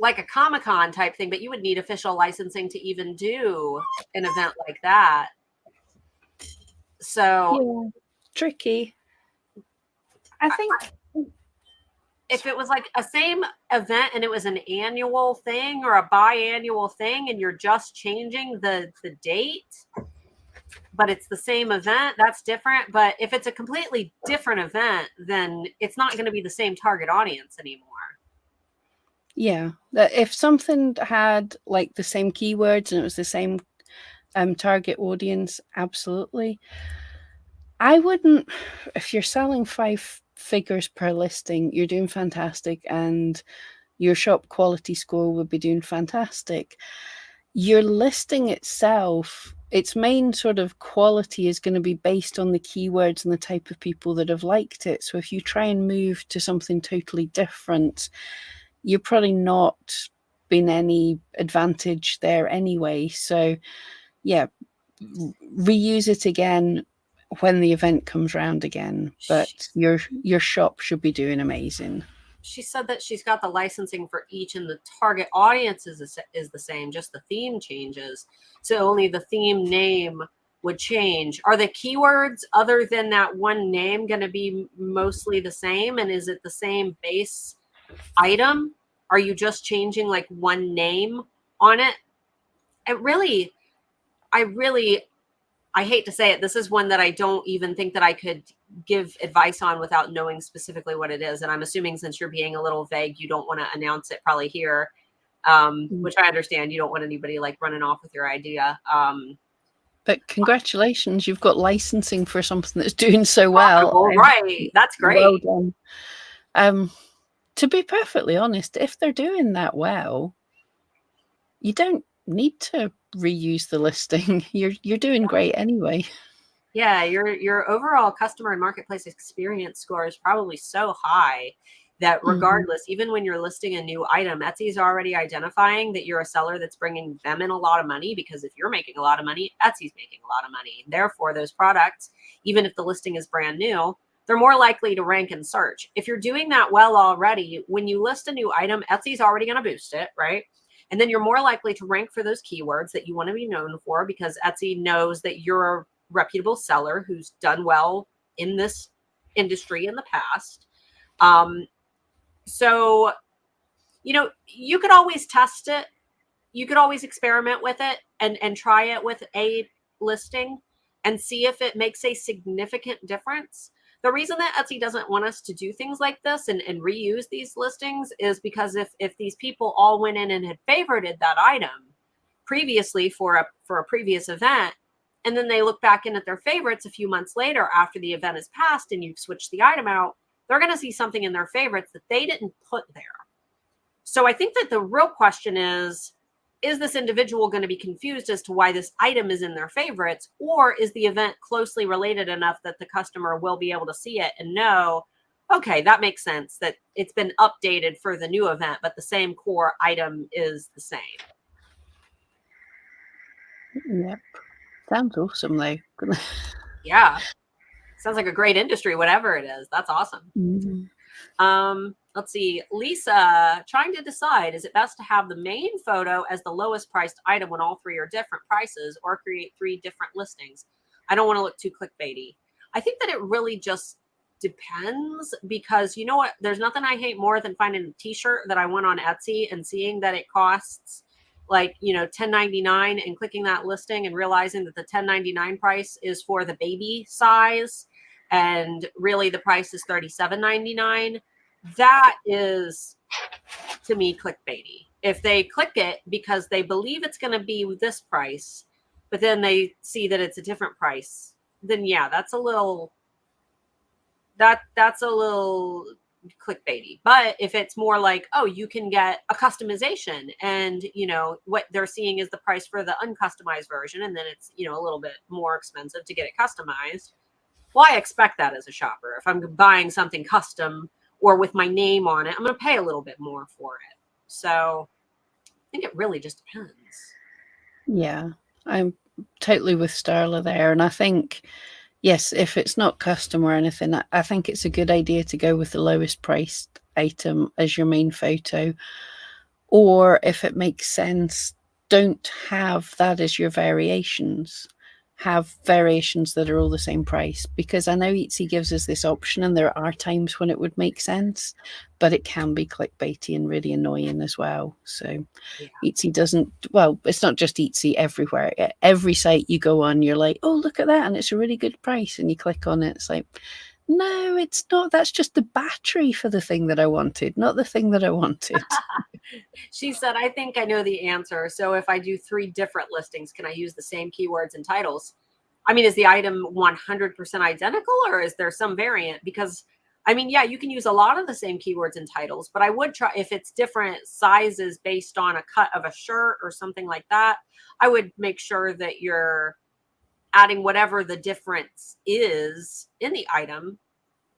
a Comic-Con type thing, but you would need official licensing to even do an event like that. So yeah, tricky. I think if it was like a same event and it was an annual thing or a biannual thing and you're just changing the date, but it's the same event, that's different. But if it's a completely different event, then it's not going to be the same target audience anymore. Yeah, if something had like the same keywords and it was the same target audience, absolutely. I wouldn't, if you're selling 5 figures per listing, you're doing fantastic, and your shop quality score would be doing fantastic. Your listing itself, its main sort of quality is going to be based on the keywords and the type of people that have liked it. So if you try and move to something totally different, you're probably not been any advantage there anyway. So yeah, reuse it again when the event comes round again, but your shop should be doing amazing. She said that she's got the licensing for each and the target audience is the same, just the theme changes. So only the theme name would change. Are the keywords other than that one name going to be mostly the same? And is it the same base item? Are you just changing like one name on it? I hate to say it, this is one that I don't even think that I could give advice on without knowing specifically what it is. And I'm assuming since you're being a little vague, you don't want to announce it probably here, which I understand. You don't want anybody like running off with your idea. But congratulations, you've got licensing for something that's doing so well. Right. That's great. Well done. To be perfectly honest, if they're doing that well, you don't need to reuse the listing. You're doing great anyway. Yeah, your overall customer and marketplace experience score is probably so high that regardless, even when you're listing a new item, Etsy is already identifying that you're a seller that's bringing them in a lot of money, because if you're making a lot of money, Etsy's making a lot of money. Therefore, those products, even if the listing is brand new, they're more likely to rank in search. If you're doing that well already, when you list a new item, Etsy's already going to boost it, right? And then you're more likely to rank for those keywords that you want to be known for, because Etsy knows that you're a reputable seller who's done well in this industry in the past. So, you could always test it. You could always experiment with it and try it with a listing and see if it makes a significant difference. The reason that Etsy doesn't want us to do things like this and reuse these listings is because if these people all went in and had favorited that item previously for a previous event, and then they look back in at their favorites a few months later after the event has passed and you've switched the item out, they're going to see something in their favorites that they didn't put there. So I think that the real question is this individual going to be confused as to why this item is in their favorites, or is the event closely related enough that the customer will be able to see it and know, okay, that makes sense, that it's been updated for the new event, but the same core item is the same. Yep. Sounds awesome, though. Yeah. Sounds like a great industry, whatever it is. That's awesome. Let's see. Lisa, trying to decide, is it best to have the main photo as the lowest priced item when all 3 are different prices, or create 3 different listings? I don't want to look too clickbaity. I think that it really just depends, because you know what? There's nothing I hate more than finding a t-shirt that I want on Etsy and seeing that it costs like, $10.99, and clicking that listing and realizing that the $10.99 price is for the baby size, and really the price is $37.99. That is, to me, clickbaity. If they click it because they believe it's going to be this price, but then they see that it's a different price, then yeah, that's a little clickbaity. But if it's more like, oh, you can get a customization, and what they're seeing is the price for the uncustomized version, and then it's a little bit more expensive to get it customized. Well, I expect that as a shopper. If I'm buying something custom or with my name on it, I'm going to pay a little bit more for it. So I think it really just depends. Yeah, I'm totally with Starla there. And I think, yes, if it's not custom or anything, I think it's a good idea to go with the lowest priced item as your main photo. Or if it makes sense, don't have that as your variations. Have variations that are all the same price, because I know Etsy gives us this option and there are times when it would make sense, but it can be clickbaity and really annoying as well. So Yeah. Etsy doesn't, well, it's not just Etsy, everywhere. Every site you go on, you're like, oh, look at that, and it's a really good price, and you click on it, it's like, no, it's not. That's just the battery for the thing that I wanted, not the thing that I wanted. She said, I think I know the answer. So if I do 3 different listings, can I use the same keywords and titles? I mean, is the item 100% identical, or is there some variant? Because I mean, yeah, you can use a lot of the same keywords and titles, but I would try, if it's different sizes based on a cut of a shirt or something like that, I would make sure that you're adding whatever the difference is in the item.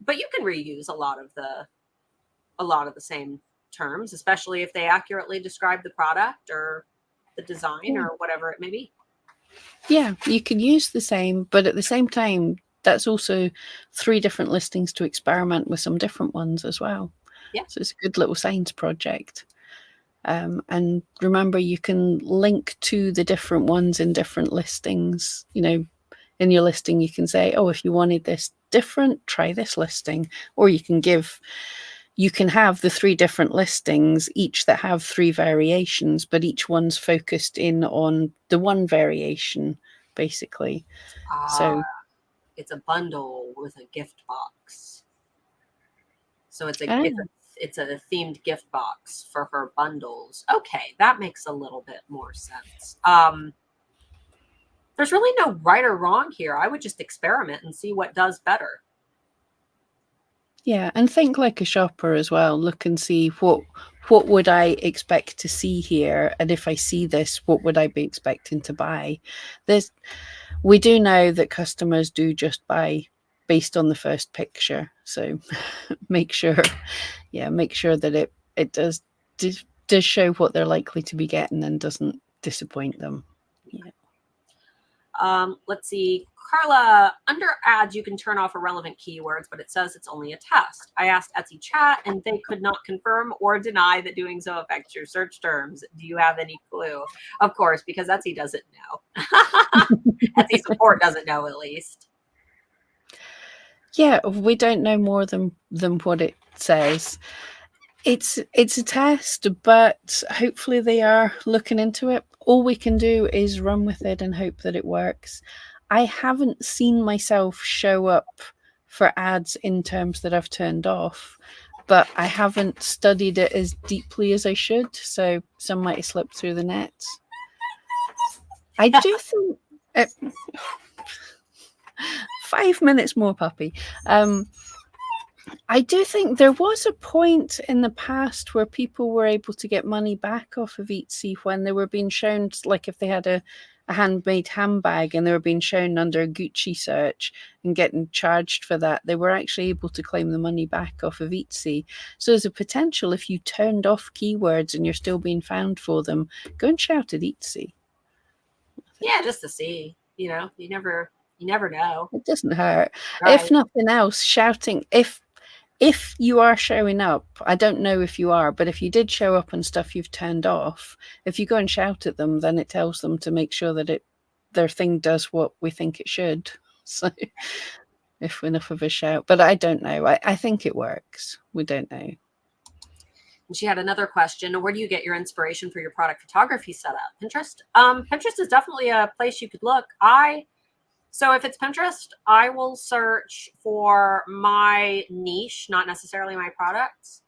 But you can reuse a lot of the same terms, especially if they accurately describe the product or the design or whatever it may be. Yeah, you can use the same, but at the same time, that's also 3 different listings to experiment with some different ones as well. Yeah. So it's a good little science project. And remember, you can link to the different ones in different listings. In your listing, you can say, oh, if you wanted this different, try this listing. Or you can have the 3 different listings, each that have 3 variations, but each one's focused in on the one variation, basically. So it's a bundle with a gift box. So it's a themed gift box for her bundles. Okay, that makes a little bit more sense. There's really no right or wrong here. I would just experiment and see what does better. Yeah, and think like a shopper as well. Look and see what would I expect to see here, and if I see this, what would I be expecting to buy? We do know that customers do just buy based on the first picture, so make sure that it does show what they're likely to be getting and doesn't disappoint them. Yeah. Let's see. Carla, under ads, you can turn off irrelevant keywords, but it says it's only a test. I asked Etsy chat and they could not confirm or deny that doing so affects your search terms. Do you have any clue? Of course, because Etsy doesn't know. Etsy support doesn't know, at least. Yeah, we don't know more than what it says. It's a test, but hopefully they are looking into it. All we can do is run with it and hope that it works. I haven't seen myself show up for ads in terms that I've turned off, but I haven't studied it as deeply as I should, so some might have slipped through the nets. I do think 5 minutes more, puppy. I do think there was a point in the past where people were able to get money back off of Etsy when they were being shown, like if they had a handmade handbag and they were being shown under a Gucci search and getting charged for that, they were actually able to claim the money back off of Etsy. So there's a potential, if you turned off keywords and you're still being found for them, go and shout at Etsy. Yeah, just to see. You never know. It doesn't hurt. Right. If nothing else, shouting, if you are showing up, I don't know if you are, but if you did show up and stuff you've turned off, if you go and shout at them, then it tells them to make sure that their thing does what we think it should. So if enough of us shout. But I don't know. I think it works. We don't know. And she had another question. Where do you get your inspiration for your product photography setup? Pinterest? Pinterest is definitely a place you could look. So if it's Pinterest, I will search for my niche, not necessarily my products,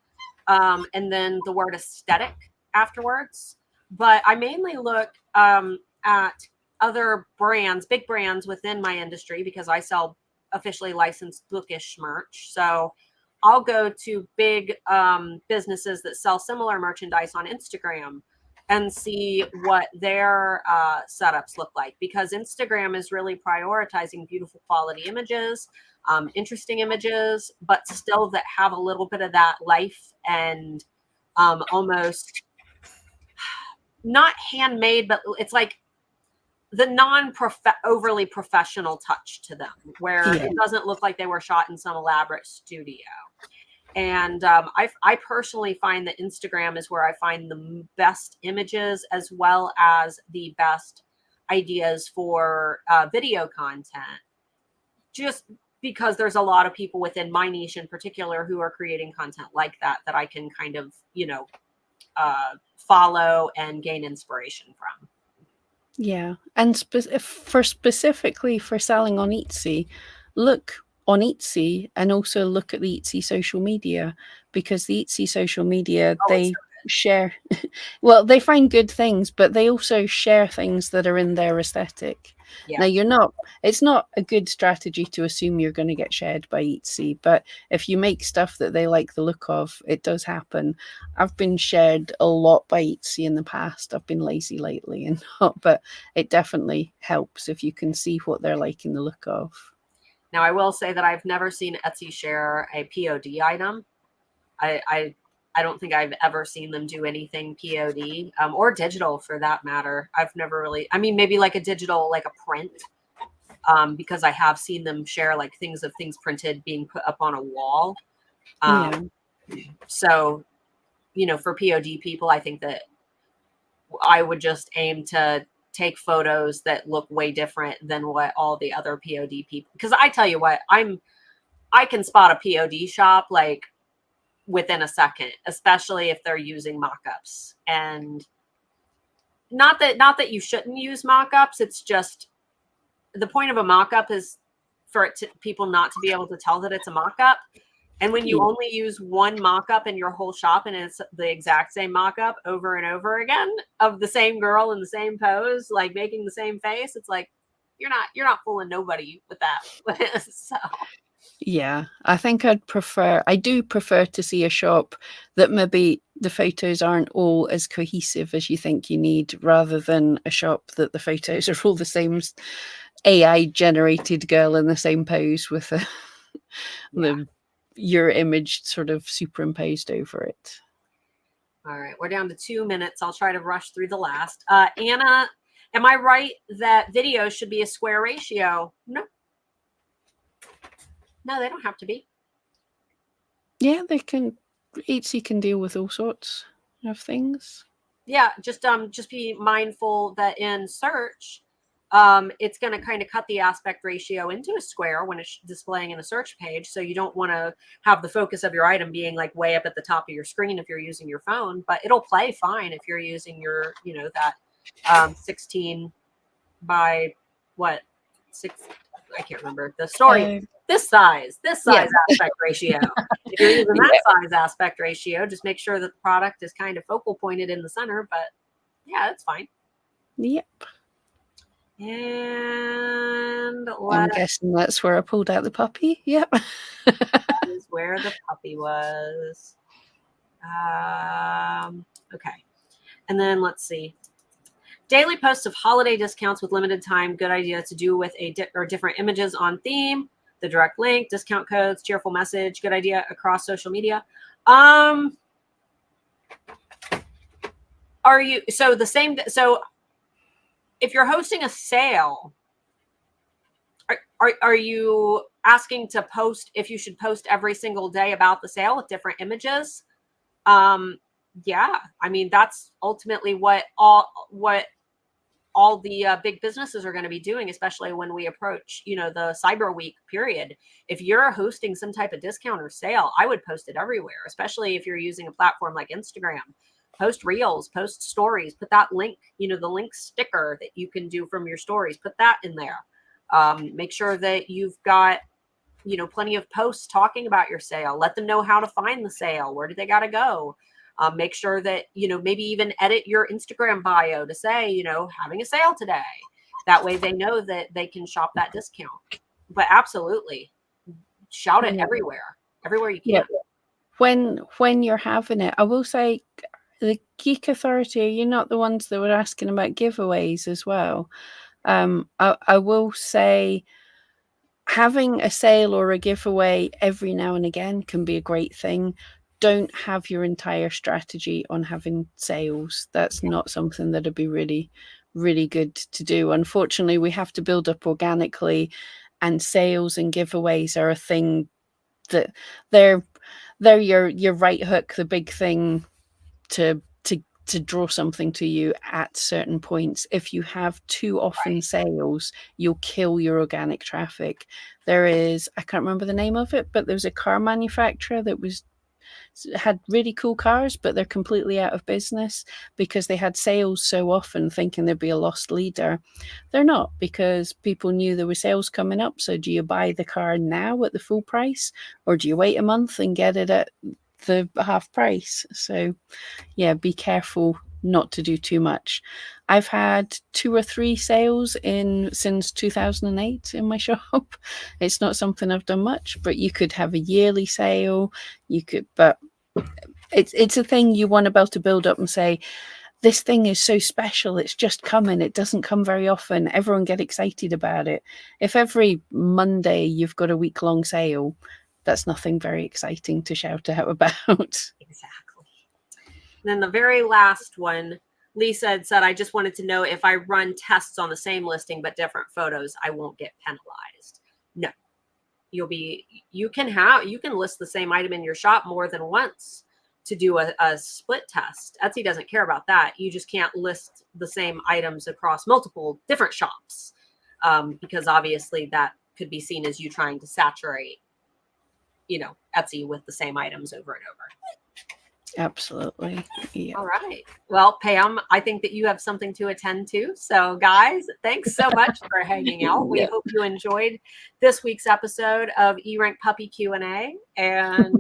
and then the word aesthetic afterwards. But I mainly look at other brands, big brands within my industry, because I sell officially licensed bookish merch. So I'll go to big businesses that sell similar merchandise on Instagram and see what their setups look like, because Instagram is really prioritizing beautiful quality images, interesting images, but still that have a little bit of that life and almost not handmade, but it's like the overly professional touch to them, where it doesn't look like they were shot in some elaborate studio. And I personally find that Instagram is where I find the best images, as well as the best ideas for video content, just because there's a lot of people within my niche in particular who are creating content like that I can kind of, follow and gain inspiration from. Yeah. And specifically for selling on Etsy, look on Etsy and also look at the Etsy social media, because the Etsy social media, they share, well, they find good things, but they also share things that are in their aesthetic. Yeah. Now, it's not a good strategy to assume you're going to get shared by Etsy, but if you make stuff that they like the look of, it does happen. I've been shared a lot by Etsy in the past. I've been lazy lately and not, but it definitely helps if you can see what they're liking the look of. Now, I will say that I've never seen Etsy share a POD item. I don't think I've ever seen them do anything POD or digital for that matter. I've never really, maybe like a digital, like a print, because I have seen them share like things printed being put up on a wall. So, for POD people, I think that I would just aim to take photos that look way different than what all the other POD people, because I tell you what, I can spot a POD shop like within a second, especially if they're using mock-ups. And not that you shouldn't use mock-ups, it's just the point of a mock-up is for people not to be able to tell that it's a mock-up. And when you only use one mock-up in your whole shop, and it's the exact same mock-up over and over again of the same girl in the same pose, like making the same face, it's like you're not fooling nobody with that. So yeah, I think I do prefer to see a shop that maybe the photos aren't all as cohesive as you think you need, rather than a shop that the photos are all the same AI generated girl in the same pose with your image sort of superimposed over it. All right, we're down to 2 minutes. I'll try to rush through the last. Anna, am I right that videos should be a square ratio? No. No, they don't have to be. Yeah, they can. Etsy can deal with all sorts of things. Yeah, just be mindful that in search, it's going to kind of cut the aspect ratio into a square when it's displaying in a search page. So you don't want to have the focus of your item being like way up at the top of your screen if you're using your phone, but it'll play fine if you're using your, that 16 by what? 6, I can't remember the story. This size aspect ratio. If you're using that size aspect ratio, just make sure that the product is kind of focal pointed in the center, but yeah, that's fine. Yep. And I'm guessing that's where I pulled out the puppy. Yep. That is where the puppy was. Okay. And then let's see. Daily posts of holiday discounts with limited time. Good idea to do with different images on theme. The direct link, discount codes, cheerful message. Good idea across social media. Are you so if you're hosting a sale, are you asking to post if you should post every single day about the sale with different images? Yeah, that's ultimately what all the big businesses are going to be doing, especially when we approach, you know, the Cyber Week period. If you're hosting some type of discount or sale, I would post it everywhere, especially if you're using a platform like Instagram. Post reels, post stories, put that link, you know, the link sticker that you can do from your stories, put that in there. Make sure that you've got, you know, plenty of posts talking about your sale. Let them know how to find the sale. Where do they got to go? Make sure that, you know, maybe even edit your Instagram bio to say, you know, having a sale today. That way they know that they can shop that discount. But absolutely, shout it everywhere you can. Yeah. When you're having it, I will say the Geek Authority, you're not the ones that were asking about giveaways as well. I will say having a sale or a giveaway every now and again can be a great thing. Don't have your entire strategy on having sales. That's not something that'd be really, really good to do. Unfortunately, we have to build up organically, and sales and giveaways are a thing that they're your right hook, the big thing to draw something to you at certain points. If you have too often sales, you'll kill your organic traffic. There is, I can't remember the name of it, but there's a car manufacturer that had really cool cars, but they're completely out of business because they had sales so often, thinking there'd be a lost leader. They're not, because people knew there were sales coming up. So do you buy the car now at the full price, or do you wait a month and get it at the half price? So yeah, be careful not to do too much. I've had 2 or 3 sales since 2008 in my shop. It's not something I've done much, but you could have a yearly sale. But it's a thing you want to be able to build up and say, this thing is so special, it's just coming. It doesn't come very often. Everyone get excited about it. If every Monday you've got a week-long sale, that's nothing very exciting to shout out about. Exactly. And then the very last one, Lisa had said, I just wanted to know if I run tests on the same listing but different photos, I won't get penalized. No. You can list the same item in your shop more than once to do a split test. Etsy doesn't care about that. You just can't list the same items across multiple different shops, because obviously that could be seen as you trying to saturate, you know, Etsy with the same items over and over. Absolutely. Yeah. All right. Well, Pam, I think that you have something to attend to. So guys, thanks so much for hanging out. We hope you enjoyed this week's episode of eRank Puppy Q&A, and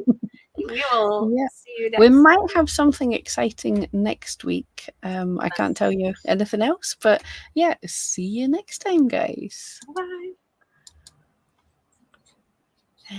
we will see you next We might have something exciting next week. I can't tell you anything else, but yeah, see you next time, guys. Bye.